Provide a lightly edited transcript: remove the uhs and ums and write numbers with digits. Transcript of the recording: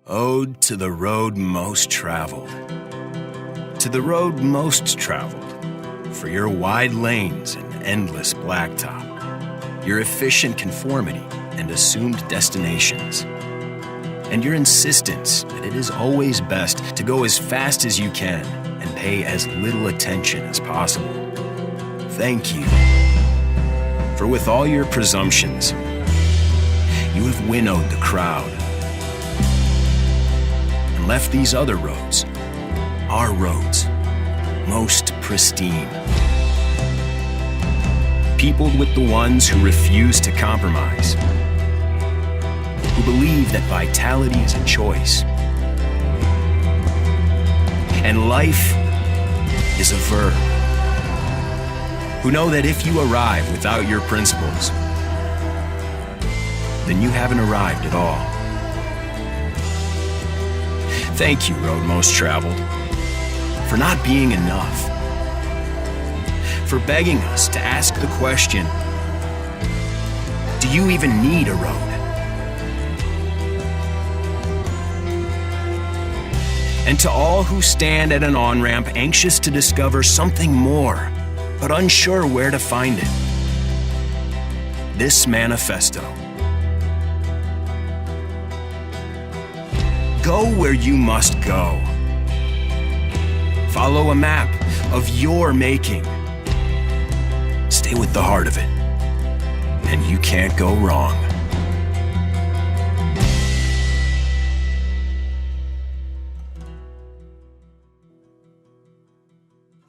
Ode to the road most traveled. To the road most traveled, for your wide lanes and endless blacktop, your efficient conformity and assumed destinations, and your insistence that it is always best to go as fast as you can and pay as little attention as possible. Thank you. For with all your presumptions, you have winnowed the crowd and left these other roads, our roads, most pristine, peopled with the ones who refuse to compromise, who believe that vitality is a choice, and life is a verb, who know that if you arrive without your principles, then you haven't arrived at all. Thank you, road most traveled, for not being enough, for begging us to ask the question, do you even need a road? And to all who stand at an on-ramp anxious to discover something more, but unsure where to find it, this manifesto. Go where you must go. Follow a map of your making. Stay with the heart of it, and you can't go wrong.